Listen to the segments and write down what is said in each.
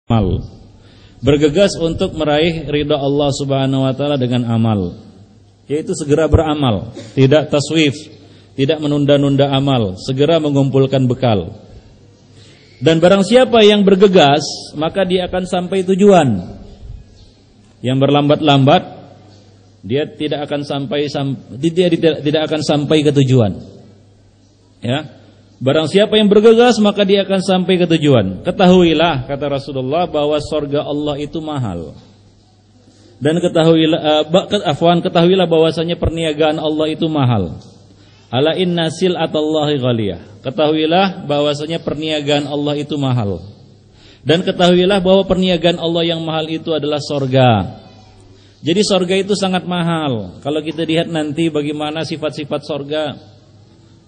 amal. Bergegas untuk meraih ridha Allah Subhanahu wa taala dengan amal, yaitu segera beramal, tidak taswif, tidak menunda-nunda amal, segera mengumpulkan bekal. Dan barang siapa yang bergegas, maka dia akan sampai tujuan. Yang berlambat-lambat, dia tidak akan sampai ke tujuan. Ya. Barang siapa yang bergegas, maka dia akan sampai ke tujuan. Ketahuilah, kata Rasulullah, bahwa surga Allah itu mahal. Dan ketahuilah bahwasanya perniagaan Allah itu mahal. Ala inna sil'atallahi ghaliyah. Ketahuilah bahwasanya perniagaan Allah itu mahal. Dan ketahuilah bahwa perniagaan Allah yang mahal itu adalah surga. Jadi surga itu sangat mahal. Kalau kita lihat nanti bagaimana sifat-sifat surga,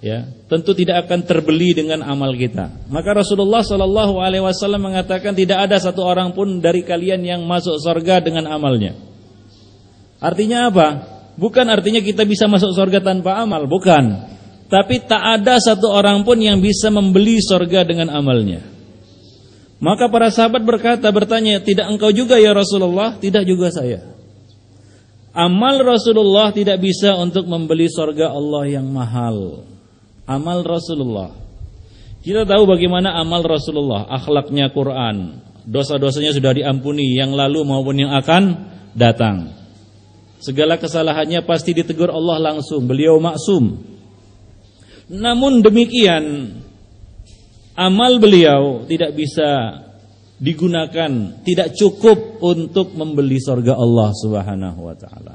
ya, tentu tidak akan terbeli dengan amal kita. Maka Rasulullah sallallahu alaihi wasallam mengatakan tidak ada satu orang pun dari kalian yang masuk surga dengan amalnya. Artinya apa? Bukan artinya kita bisa masuk surga tanpa amal, bukan. Tapi tak ada satu orang pun yang bisa membeli surga dengan amalnya. Maka para sahabat bertanya, tidak engkau juga ya Rasulullah? Tidak juga saya. Amal Rasulullah tidak bisa untuk membeli surga Allah yang mahal. Amal Rasulullah. Kita tahu bagaimana amal Rasulullah, akhlaknya Quran, dosa-dosanya sudah diampuni yang lalu maupun yang akan datang. Segala kesalahannya pasti ditegur Allah langsung, beliau maksum. Namun demikian, amal beliau tidak bisa digunakan, tidak cukup untuk membeli surga Allah Subhanahu wa taala.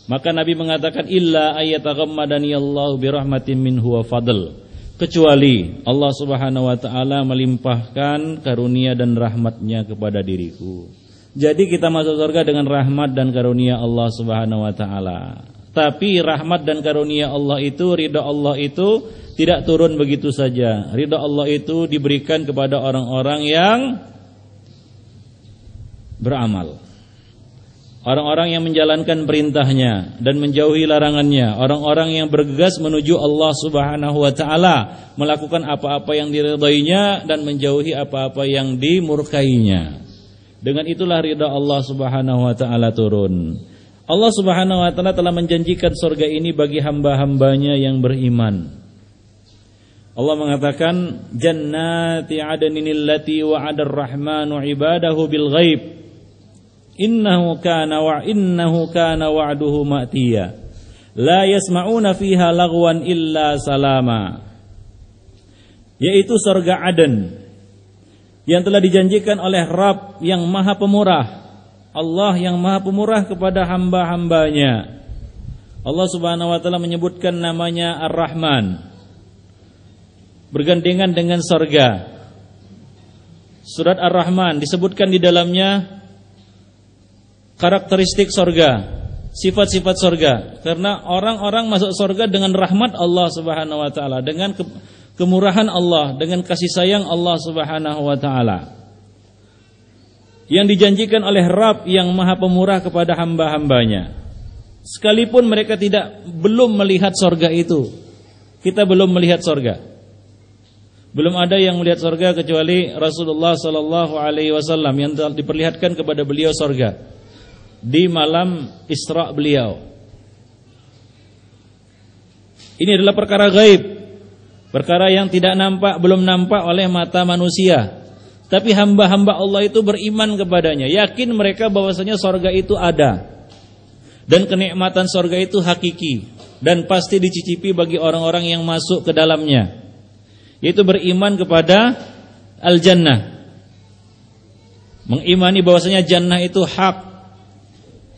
Maka Nabi mengatakan illa ayataghammadani Allahu birahmatin minhu wa fadl, kecuali Allah Subhanahu wa taala melimpahkan karunia dan rahmatnya kepada diriku. Jadi kita masuk surga dengan rahmat dan karunia Allah Subhanahu wa taala. Tapi rahmat dan karunia Allah itu, ridha Allah itu tidak turun begitu saja. Ridha Allah itu diberikan kepada orang-orang yang beramal. Orang-orang yang menjalankan perintahnya dan menjauhi larangannya, orang-orang yang bergegas menuju Allah Subhanahu wa taala, melakukan apa-apa yang diridainya dan menjauhi apa-apa yang dimurkainya. Dengan itulah ridha Allah Subhanahu wa taala turun. Allah Subhanahu wa taala telah menjanjikan surga ini bagi hamba-hambanya yang beriman. Allah mengatakan jannati adnin allati wa'ada ar-rahmanu 'ibadahu bil ghaib. Innahu kana wa'duhu ma'tiya. La yasma'una fiha lagwan illa salama. Yaitu surga Aden yang telah dijanjikan oleh Rabb yang Maha Pemurah. Allah yang Maha Pemurah kepada hamba-hambanya. Allah Subhanahu wa taala menyebutkan namanya Ar-Rahman, bergandengan dengan surga. Surat Ar-Rahman disebutkan di dalamnya karakteristik surga, sifat-sifat surga. Karena orang-orang masuk surga dengan rahmat Allah Subhanahu wa taala, dengan kemurahan Allah, dengan kasih sayang Allah Subhanahu wa taala, yang dijanjikan oleh Rabb yang Maha Pemurah kepada hamba-hambanya. Sekalipun mereka belum melihat surga itu. Kita belum melihat surga. Belum ada yang melihat surga kecuali Rasulullah sallallahu alaihi wasallam yang diperlihatkan kepada beliau surga di malam Isra beliau. Ini adalah perkara gaib, perkara yang tidak nampak, belum nampak oleh mata manusia. Tapi hamba-hamba Allah itu beriman kepadanya, yakin mereka bahwasanya surga itu ada. Dan kenikmatan surga itu hakiki dan pasti dicicipi bagi orang-orang yang masuk ke dalamnya. Yaitu beriman kepada al-jannah. Mengimani bahwasanya jannah itu hak.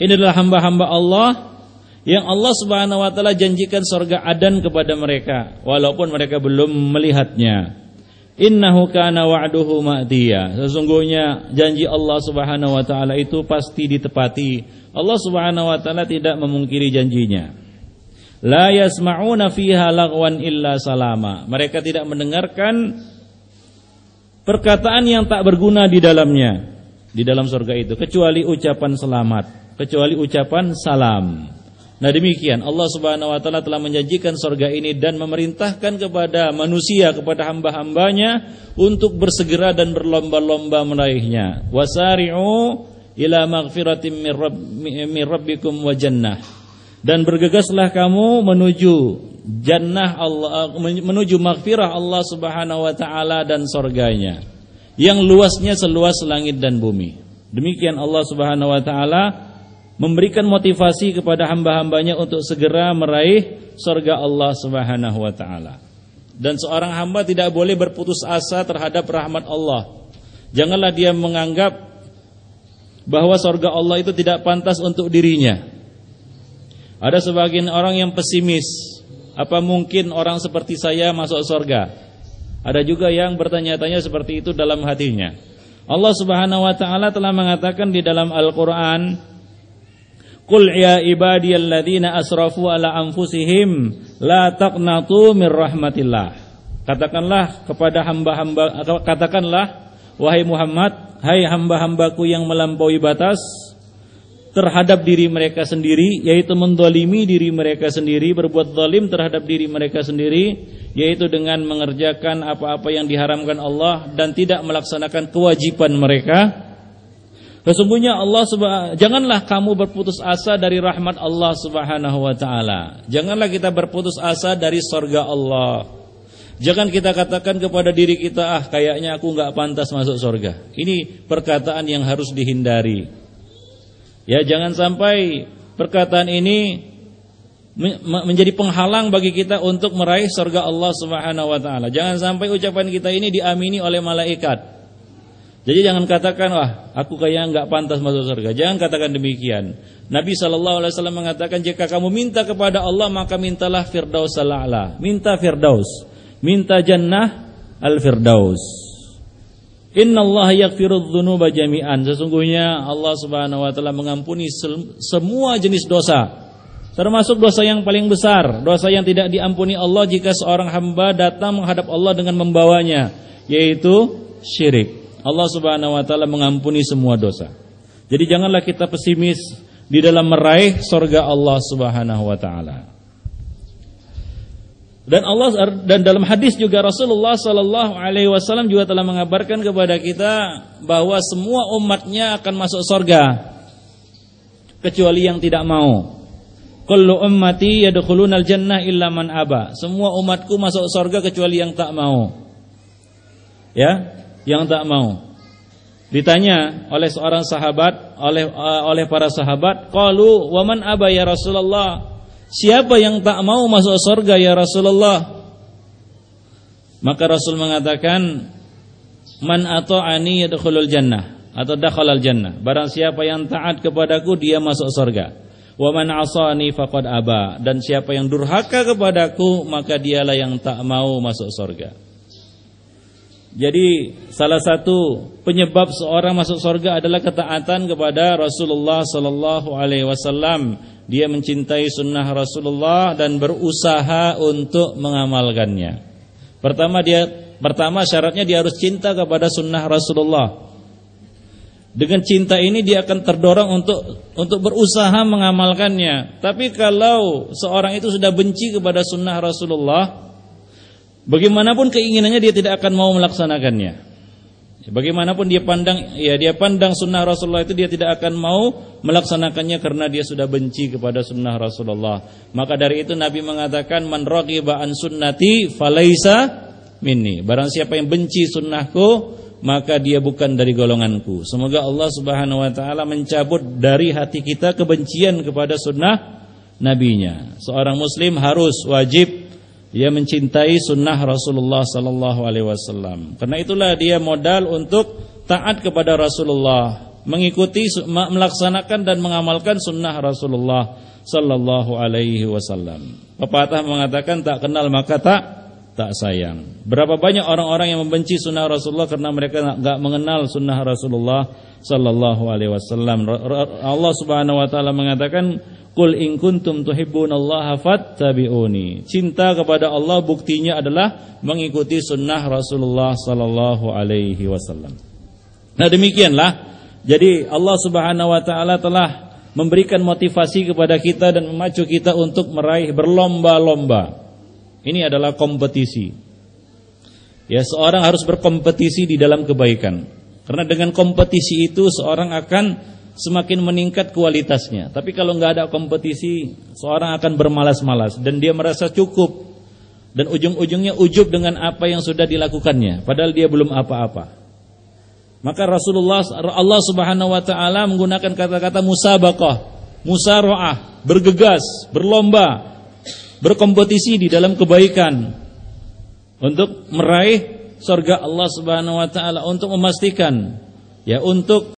Ini adalah hamba-hamba Allah yang Allah Subhanahu wa taala janjikan surga Aden kepada mereka walaupun mereka belum melihatnya. Innahu kana wa'duhu ma'tiya. Sesungguhnya janji Allah Subhanahu wa taala itu pasti ditepati. Allah Subhanahu wa taala tidak memungkiri janjinya. La yasma'una fiha lagwan illa salama. Mereka tidak mendengarkan perkataan yang tak berguna di dalamnya, di dalam surga itu, kecuali ucapan selamat, kecuali ucapan salam. Nah demikian Allah Subhanahu wa taala telah menjanjikan surga ini dan memerintahkan kepada manusia, kepada hamba-hambanya untuk bersegera dan berlomba-lomba meraihnya. Wasari'u ila maghfiratin min rabbikum wa jannah. Dan bergegaslah kamu menuju jannah Allah, menuju maghfirah Allah Subhanahu wa taala dan surganya yang luasnya seluas langit dan bumi. Demikian Allah Subhanahu wa taala memberikan motivasi kepada hamba-hambanya untuk segera meraih surga Allah Subhanahu wa taala. Dan seorang hamba tidak boleh berputus asa terhadap rahmat Allah. Janganlah dia menganggap bahwa surga Allah itu tidak pantas untuk dirinya. Ada sebagian orang yang pesimis, apa mungkin orang seperti saya masuk surga? Ada juga yang bertanya-tanya seperti itu dalam hatinya. Allah Subhanahu wa taala telah mengatakan di dalam Al-Qur'an, Qul ya ibadiyalladzina asrafu ala anfusihim la taqnatu mir rahmatillah. Katakanlah kepada hamba-hamba, katakanlah wahai Muhammad, hai hamba-hambaku yang melampaui batas terhadap diri mereka sendiri, yaitu mendolimi diri mereka sendiri, berbuat zalim terhadap diri mereka sendiri, yaitu dengan mengerjakan apa-apa yang diharamkan Allah dan tidak melaksanakan kewajiban mereka. Sesungguhnya janganlah kamu berputus asa dari rahmat Allah Subhanahu wa taala. Janganlah kita berputus asa dari surga Allah. Jangan kita katakan kepada diri kita, kayaknya aku enggak pantas masuk surga. Ini perkataan yang harus dihindari. Ya, jangan sampai perkataan ini menjadi penghalang bagi kita untuk meraih surga Allah Subhanahu wa taala. Jangan sampai ucapan kita ini diamini oleh malaikat. Jadi jangan katakan, aku kayaknya enggak pantas masuk surga. Jangan katakan demikian. Nabi sallallahu alaihi wasallam mengatakan, jika kamu minta kepada Allah maka mintalah Firdaus al-a'la. Minta Firdaus, minta jannah al-Firdaus. Innallaha yaghfirudz dzunuba jami'an. Sesungguhnya Allah Subhanahu wa taala mengampuni semua jenis dosa. Termasuk dosa yang paling besar, dosa yang tidak diampuni Allah jika seorang hamba datang menghadap Allah dengan membawanya, yaitu syirik. Allah Subhanahu wa taala mengampuni semua dosa. Jadi janganlah kita pesimis di dalam meraih surga Allah Subhanahu wa taala. Dan dalam hadis juga Rasulullah sallallahu alaihi wasallam juga telah mengabarkan kepada kita bahwa semua umatnya akan masuk surga kecuali yang tidak mau. Kullu ummati yadkhulunal jannah illa man aba. Semua umatku masuk surga kecuali yang tak mau. Ya, yang tak mau. Ditanya oleh seorang sahabat, oleh para sahabat, qalu wa man aba ya Rasulullah? Siapa yang tak mau masuk surga ya Rasulullah? Maka Rasul mengatakan, man ata'ani yadkhulul jannah, atau dakhalal jannah. Barang siapa yang taat kepadaku dia masuk surga. Wa man 'asani faqad aba. Dan siapa yang durhaka kepadaku maka dialah yang tak mau masuk surga. Jadi salah satu penyebab seorang masuk surga adalah ketaatan kepada Rasulullah sallallahu alaihi wasallam. Dia mencintai sunnah Rasulullah dan berusaha untuk mengamalkannya. Pertama syaratnya dia harus cinta kepada sunnah Rasulullah. Dengan cinta ini dia akan terdorong untuk berusaha mengamalkannya. Tapi kalau seorang itu sudah benci kepada sunnah Rasulullah, bagaimanapun keinginannya dia tidak akan mau melaksanakannya. Bagaimanapun dia pandang sunnah Rasulullah itu dia tidak akan mau melaksanakannya karena dia sudah benci kepada sunnah Rasulullah. Maka dari itu Nabi mengatakan, man raghiba an sunnati falaisa minni. Barang siapa yang benci sunnahku maka dia bukan dari golonganku. Semoga Allah Subhanahu wa taala mencabut dari hati kita kebencian kepada sunnah nabinya. Seorang muslim harus wajib dia mencintai sunnah Rasulullah sallallahu alaihi wasallam. Karena itulah dia modal untuk taat kepada Rasulullah, mengikuti, melaksanakan dan mengamalkan sunnah Rasulullah sallallahu alaihi wasallam. Pepatah mengatakan tak kenal maka tak sayang. Berapa banyak orang-orang yang membenci sunnah Rasulullah karena mereka enggak mengenal sunnah Rasulullah sallallahu alaihi wasallam. Allah Subhanahu wa taala mengatakan, Qul in kuntum tuhibbunallaha fattabi'uni. Cinta kepada Allah buktinya adalah mengikuti sunnah Rasulullah sallallahu alaihi wasallam. Nah demikianlah. Jadi Allah Subhanahu wa taala telah memberikan motivasi kepada kita dan memacu kita untuk meraih berlomba-lomba. Ini adalah kompetisi. Ya, seorang harus berkompetisi di dalam kebaikan. Karena dengan kompetisi itu seorang akan semakin meningkat kualitasnya. Tapi kalau nggak ada kompetisi, seorang akan bermalas-malas dan dia merasa cukup. Dan ujung-ujungnya ujub dengan apa yang sudah dilakukannya, padahal dia belum apa-apa. Maka Allah Subhanahu wa taala menggunakan kata-kata musabaqah, musara'ah, bergegas, berlomba, berkompetisi di dalam kebaikan untuk meraih surga Allah Subhanahu wa taala, untuk memastikan, ya, untuk